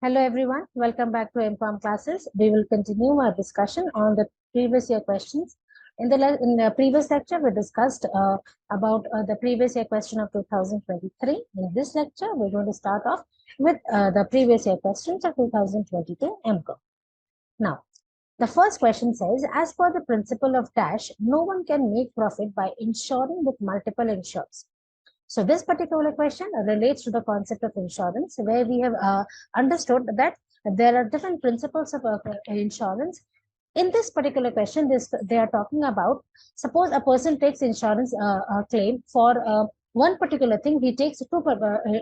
Hello everyone, welcome back to MPAM classes. We will continue our discussion on the previous year questions. In the previous lecture, we discussed about the previous year question of 2023. In this lecture, we're going to start off with the previous year questions of 2022 MCOM. Now, the first question says, as per the principle of dash, no one can make profit by insuring with multiple insurers. So this particular question relates to the concept of insurance, where we have understood that there are different principles of insurance. In this particular question, they are talking about, suppose a person takes insurance claim for one particular thing, he takes two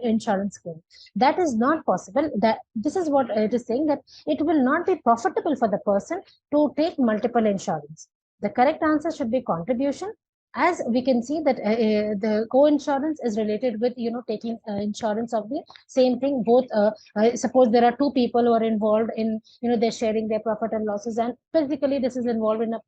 insurance claim. That is not possible. That this is what it is saying, that it will not be profitable for the person to take multiple insurance. The correct answer should be contribution. As we can see that the co-insurance is related with, taking insurance of the same thing. Both, suppose there are two people who are involved in, they're sharing their profit and losses, and physically this is involved in a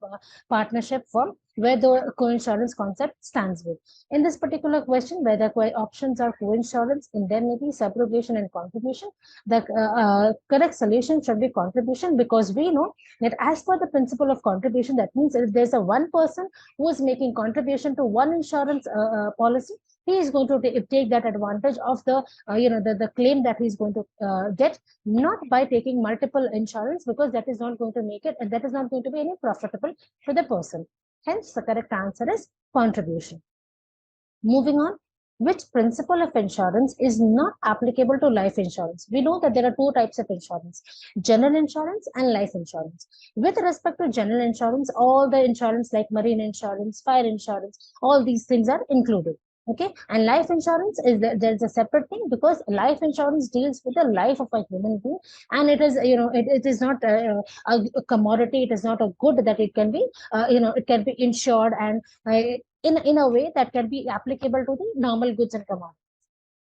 partnership firm where the co-insurance concept stands with. In this particular question, where the options are co-insurance, indemnity, subrogation, and contribution, the correct solution should be contribution, because we know that as per the principle of contribution, that means if there's a one person who is making contribution to one insurance policy, he is going to take that advantage of the the claim that he's going to get, not by taking multiple insurance, because that is not going to make it, and that is not going to be any profitable for the person. Hence, the correct answer is contribution. Moving on, which principle of insurance is not applicable to life insurance? We know that there are two types of insurance, general insurance and life insurance. With respect to general insurance, all the insurance like marine insurance, fire insurance, all these things are included. Okay, and life insurance is there's a separate thing, because life insurance deals with the life of a human being, and it is it is not a commodity. It is not a good that it can be it can be insured, and in a way that can be applicable to the normal goods and commodities.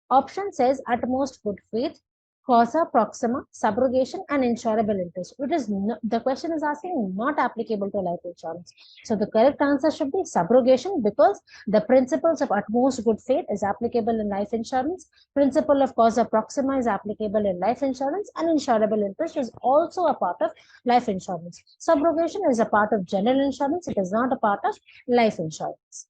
Option says utmost good faith, causa proxima, subrogation, and insurable interest. It is the question is asking not applicable to life insurance. So the correct answer should be subrogation, because the principles of utmost good faith is applicable in life insurance. Principle of causa proxima is applicable in life insurance, and insurable interest is also a part of life insurance. Subrogation is a part of general insurance. It is not a part of life insurance.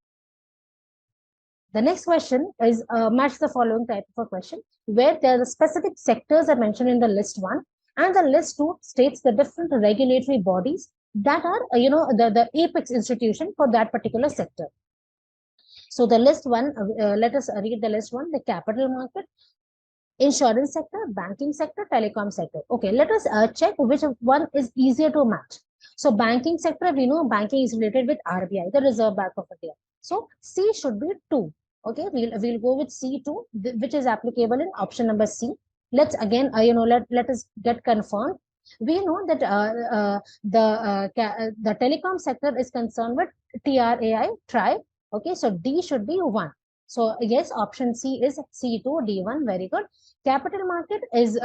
The next question is match the following type of a question, where there are specific sectors are mentioned in the list 1, and the list 2 states the different regulatory bodies that are the apex institution for that particular sector. So the list 1, let us read the list 1: the capital market, insurance sector, banking sector, telecom sector. Okay, let us check which one is easier to match. So banking sector, we know banking is related with RBI, the Reserve Bank of India. So C should be 2. Okay, we'll go with C2, which is applicable in option number C. Let's again, let us get confirmed. We know that the telecom sector is concerned with TRAI. Okay, so D should be 1. So yes, option C is C2, D1. Very good. Capital market is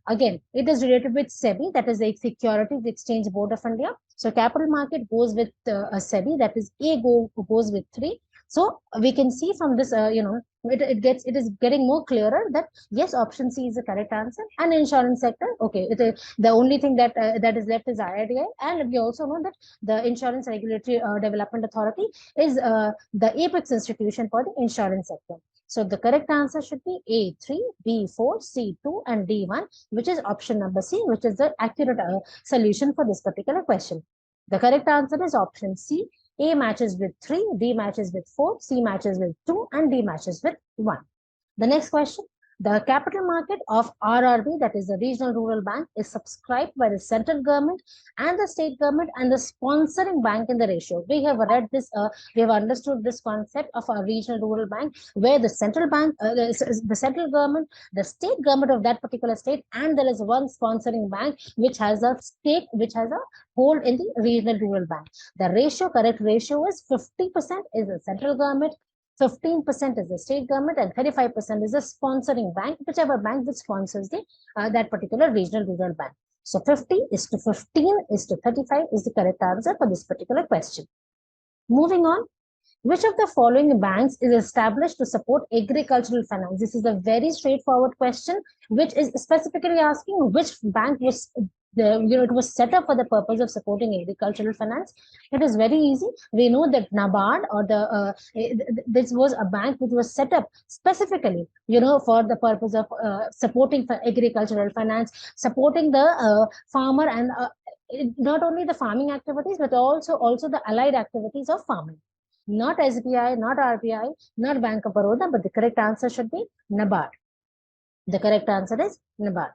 again, it is related with SEBI, that is the Securities Exchange Board of India. So capital market goes with SEBI, that is A goes with 3. So we can see from this, it is getting more clearer that yes, option C is the correct answer. And insurance sector, okay, the only thing that that is left is IRDAI, and we also know that the Insurance Regulatory Development Authority is the apex institution for the insurance sector. So the correct answer should be A3, B4, C2, and D1, which is option number C, which is the accurate solution for this particular question. The correct answer is option C. A matches with 3, B matches with 4, C matches with 2, and D matches with 1. The next question: the capital market of RRB, that is the Regional Rural Bank, is subscribed by the central government and the state government and the sponsoring bank in the ratio. We have read this, we have understood this concept of a regional rural bank, where the central bank, the central government, the state government of that particular state, and there is one sponsoring bank which has a stake, which has a hold in the regional rural bank. The ratio, correct ratio is 50% is the central government, 15% is the state government, and 35% is the sponsoring bank, whichever bank that sponsors the that particular regional rural bank. So 50 is to 15 is to 35 is the correct answer for this particular question. Moving on, Which of the following banks is established to support agricultural finance? This is a very straightforward question, which is specifically asking which bank was it was set up for the purpose of supporting agricultural finance. It is very easy. We know that NABARD or this was a bank which was set up specifically, for the purpose of supporting for agricultural finance, supporting the farmer and not only the farming activities but also the allied activities of farming. Not SBI, not RBI, not Bank of Baroda, but the correct answer should be NABARD. The correct answer is NABARD.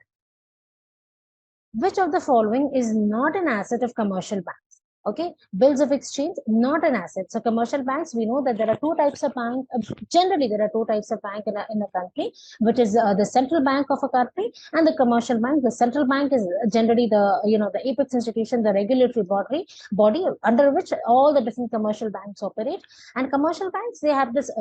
Which of the following is not an asset of commercial banks? Okay, bills of exchange, not an asset. So commercial banks, we know that there are two types of bank. Generally, there are two types of bank in a country, which is the central bank of a country and the commercial bank. The central bank is generally the apex institution, the regulatory body under which all the different commercial banks operate. And commercial banks, they have this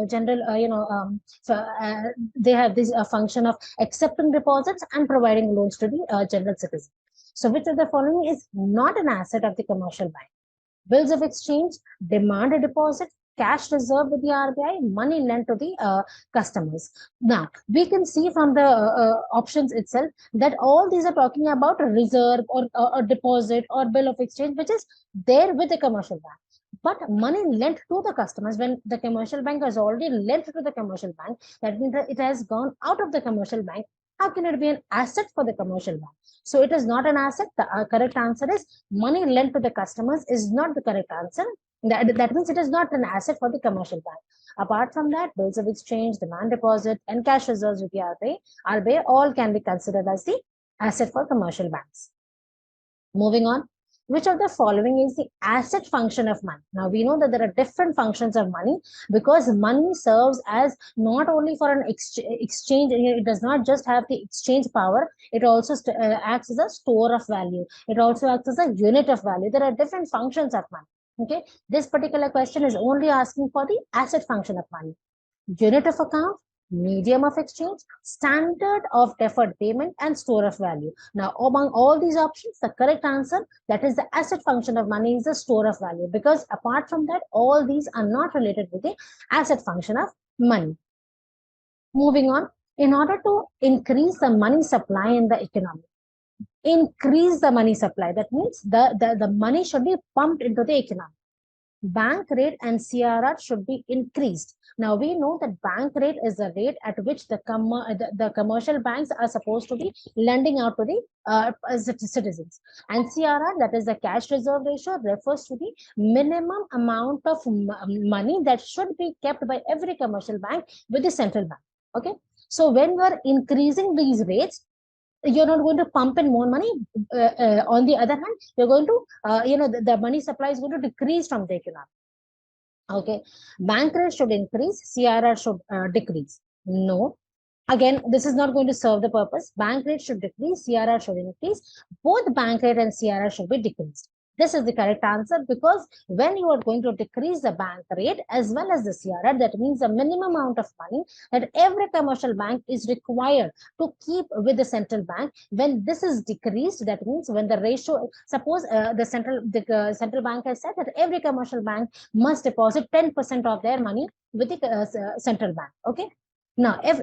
they have this function of accepting deposits and providing loans to the general citizen. So which of the following is not an asset of the commercial bank? Bills of exchange, demand a deposit, cash reserved with the RBI, money lent to the customers. Now, we can see from the options itself that all these are talking about a reserve or a deposit or bill of exchange, which is there with the commercial bank. But money lent to the customers, when the commercial bank has already lent to the commercial bank, that means that it has gone out of the commercial bank. How can it be an asset for the commercial bank? So it is not an asset. The correct answer is money lent to the customers is not the correct answer. That means it is not an asset for the commercial bank. Apart from that, bills of exchange, demand deposit, and cash reserves with the RBI all can be considered as the asset for commercial banks. Moving on. Which of the following is the asset function of money? Now, we know that there are different functions of money because money serves as not only for an exchange, it does not just have the exchange power, it also acts as a store of value. It also acts as a unit of value. There are different functions of money. Okay, this particular question is only asking for the asset function of money. Unit of account, medium of exchange, standard of deferred payment, and store of value. Now, among all these options, the correct answer, that is the asset function of money, is the store of value, because apart from that, all these are not related with the asset function of money. Moving on, in order to increase the money supply in the economy, increase the money supply, that means the money should be pumped into the economy. Bank rate and CRR should be increased. Now, we know that bank rate is the rate at which the commercial banks are supposed to be lending out to the citizens. And CRR, that is the cash reserve ratio, refers to the minimum amount of money that should be kept by every commercial bank with the central bank. Okay. So when you are increasing these rates, you're not going to pump in more money. On the other hand, you're going to, the money supply is going to decrease from the economy. Okay, bank rate should increase, CRR should decrease. No, again, this is not going to serve the purpose. Bank rate should decrease, CRR should increase. Both bank rate and CRR should be decreased. This is the correct answer, because when you are going to decrease the bank rate as well as the CRR, that means the minimum amount of money that every commercial bank is required to keep with the central bank. When this is decreased, that means when the ratio, suppose the central bank has said that every commercial bank must deposit 10% of their money with the central bank. Okay. Now, if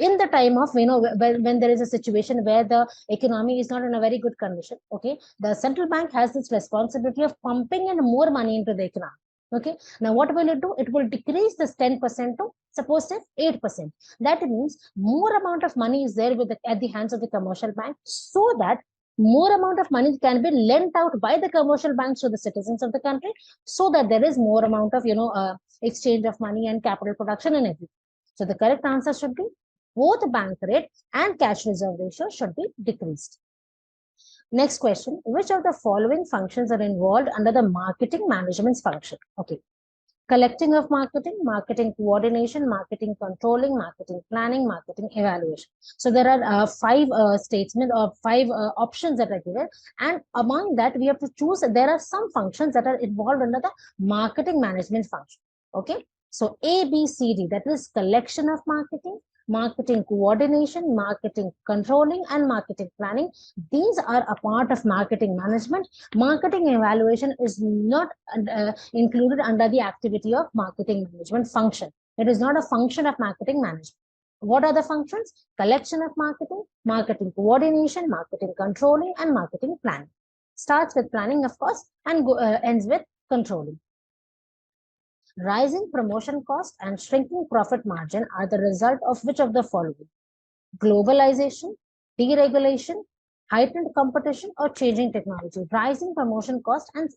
in the time of, when there is a situation where the economy is not in a very good condition, okay, the central bank has this responsibility of pumping in more money into the economy. Okay, now what will it do? It will decrease this 10% to, suppose, 8%. That means more amount of money is there at the hands of the commercial bank, so that more amount of money can be lent out by the commercial banks to the citizens of the country, so that there is more amount of exchange of money and capital production and everything. So the correct answer should be both bank rate and cash reserve ratio should be decreased. Next question, which of the following functions are involved under the marketing management function? Okay, collecting of marketing, marketing coordination, marketing controlling, marketing planning, marketing evaluation. So there are five statements or five options that are given, and among that we have to choose. There are some functions that are involved under the marketing management function. Okay, so A, B, C, D, that is collection of marketing, marketing coordination, marketing controlling, and marketing planning. These are a part of marketing management. Marketing evaluation is not included under the activity of marketing management function. It is not a function of marketing management. What are the functions? Collection of marketing, marketing coordination, marketing controlling, and marketing planning. Starts with planning, of course, and ends with controlling. Rising promotion cost and shrinking profit margin are the result of which of the following? Globalization, deregulation, heightened competition, or changing technology. Rising promotion cost and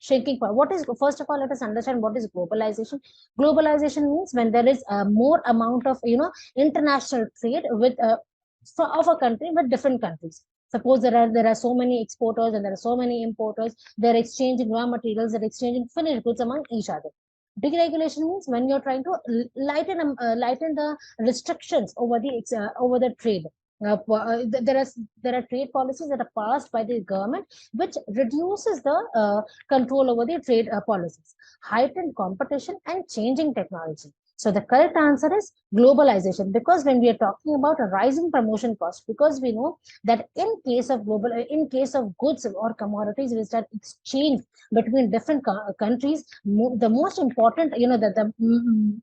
shrinking. What is, first of all, let us understand what is globalization. Globalization means when there is a more amount of international trade with of a country with different countries. Suppose there are so many exporters and there are so many importers. They're exchanging raw materials, they're exchanging finished goods among each other. Deregulation means when you're trying to lighten the restrictions over the trade. There are trade policies that are passed by the government which reduces the control over the trade policies. Heightened competition and changing technology. So the correct answer is globalization, because when we are talking about a rising promotion cost, because we know that in case of goods or commodities which are exchanged between different countries, the most important, the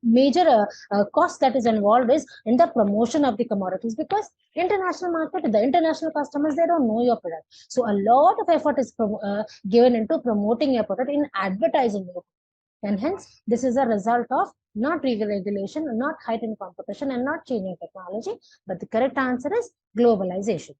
major cost that is involved is in the promotion of the commodities, because international market, the international customers, they don't know your product. So a lot of effort is given into promoting your product, in advertising your product. And hence, this is a result of not regulation, not heightened competition, and not changing technology. But the correct answer is globalization.